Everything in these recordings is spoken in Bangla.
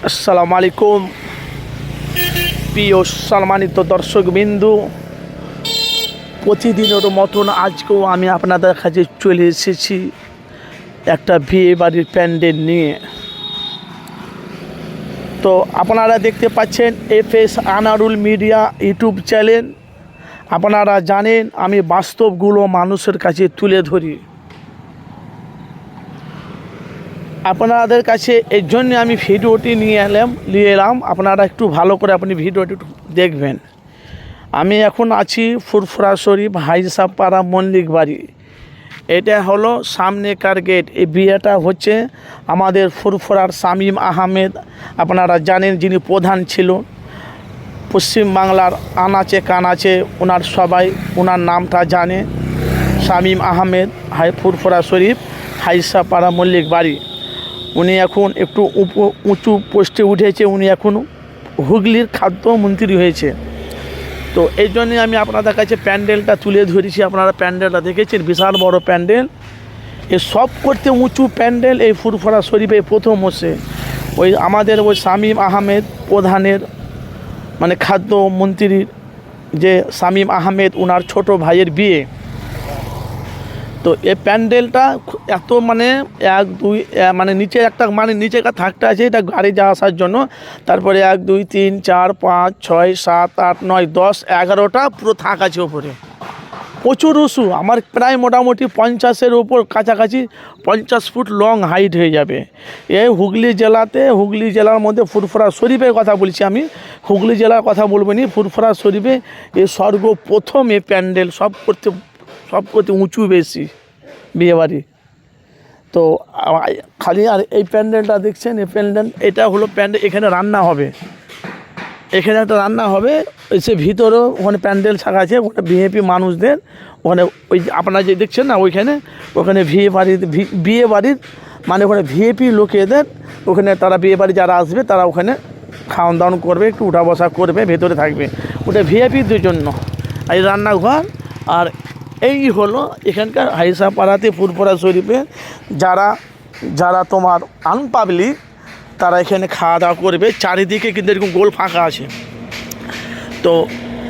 আসসালামু আলাইকুম প্রিয় সম্মানিত দর্শকবিন্দু, প্রতিদিনের মতন আজকেও আমি আপনাদের কাছে চলে এসেছি একটা বিয়ে বাড়ির প্যান্ডেল নিয়ে। তো আপনারা দেখতে পাচ্ছেন FS Anarul media YouTube channel. আপনারা জানেন আমি বাস্তবগুলো মানুষের কাছে তুলে ধরি। আপনাদের কাছে এর জন্য আমি ভিডিওটি নিয়ে এলাম। আপনারা একটু ভালো করে আপনি ভিডিওটি দেখবেন। আমি এখন আছি ফুরফুরা শরীফ হাইসাপাড়া মল্লিক বাড়ি। এটা হলো সামনেকার গেট। এই বিয়েটা হচ্ছে আমাদের ফুরফুরার শামীম আহমেদ, আপনারা জানেন, যিনি প্রধান ছিল পশ্চিমবাংলার আনাচে কানাচে। ওনার সবাই ওনার নামটা জানে, শামীম আহমেদ, ফুরফুরা শরীফ হাইসাপাড়া মল্লিক বাড়ি। উনি এখন একটু উঁচু পোস্টে উঠেছে, উনি এখন হুগলির খাদ্যমন্ত্রী হয়েছে। তো এই জন্যে আমি আপনাদের কাছে প্যান্ডেলটা তুলে ধরেছি। আপনারা প্যান্ডেলটা দেখেছেন, বিশাল বড় প্যান্ডেল। এই সব করতে উঁচু প্যান্ডেল এই ফুরফুরা শরীফে প্রথম হচ্ছে ওই আমাদের ওই শামীম আহমেদ প্রধানের, মানে খাদ্যমন্ত্রীর যে শামীম আহমেদ, ওনার ছোট ভাইয়ের বিয়ে। তো এই প্যান্ডেলটা এত নিচে একটা নিচে একটা থাকতে আছে, এটা গাড়ি যাওয়া আসার জন্য। তারপরে 1 2 3 4 5 6 7 8 9 10 11টা পুরো থাক আছে ওপরে, প্রচুর উঁচু। আমার প্রায় মোটামুটি 50-এর উপর কাছাকাছি 50 ফুট লং হাইট হয়ে যাবে। এই হুগলি জেলার মধ্যে ফুরফুরা শরীফের কথা বলছি আমি, হুগলি জেলার কথা বলবো নি। ফুরফুরা শরীফে এই সর্বপ্রথম এই প্যান্ডেল সব করতে উঁচু বেশি বিয়েবাড়ি। তো খালি আর এই প্যান্ডেলটা দেখছেন, এই প্যান্ডেল, এটা হলো প্যান্ডেল। এখানে রান্না হবে, এখানে একটা রান্না হবে। সে ভিতরেও ওখানে প্যান্ডেল থাকা আছে, ওখানে ভিআইপি মানুষদের, ওখানে ওই আপনারা যে দেখছেন না ওখানে বিয়ে বাড়ির মানে ওখানে ভিআইপি লোকেদের, ওখানে তারা বিয়ে বাড়ি যারা আসবে তারা ওখানে খাওয়ান দাওয়ান করবে, একটু উঠা বসা করবে, ভেতরে থাকবে। ওটা ভিআইপিদের জন্য এই রান্নাঘর। আর এই হলো এখানকার হাইসাপাড়াতে ফুরফুরা শরীফে যারা তোমার আনপাবলিক, তারা এখানে খাওয়া দাওয়া করবে। চারিদিকে কিন্তু এরকম গোল ফাঁকা আছে। তো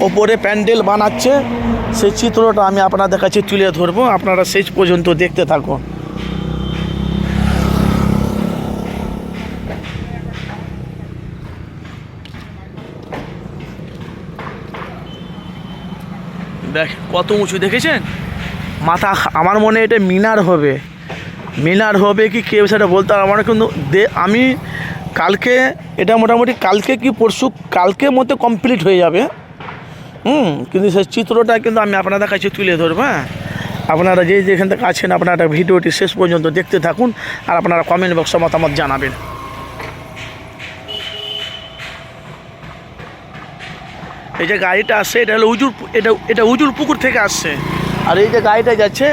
ওপরে প্যান্ডেল বানাচ্ছে, সেই চিত্রটা আমি আপনাদের কাছে তুলে ধরবো। আপনারা শেষ পর্যন্ত দেখতে থাকুন। দেখ কত উঁচু, দেখেছেন? মাথা, আমার মনে এটা মিনার হবে কি কেউ সেটা বলতে পারবো না। কিন্তু আমি কালকে, এটা মোটামুটি কালকে কি পরশু কালকের মধ্যে কমপ্লিট হয়ে যাবে। কিন্তু সেই চিত্রটা কিন্তু আমি আপনাদের কাছে তুলে ধরবো। হ্যাঁ, আপনারা যেখান থেকে আছেন, আপনারা ভিডিওটি শেষ পর্যন্ত দেখতে থাকুন, আর আপনারা কমেন্ট বক্সে মতামত জানাবেন। এই যে গাড়িটা আসছে, এটা হলো এটা উজুর পুকুর থেকে আসছে। আর এই যে গাড়িটা যাচ্ছে,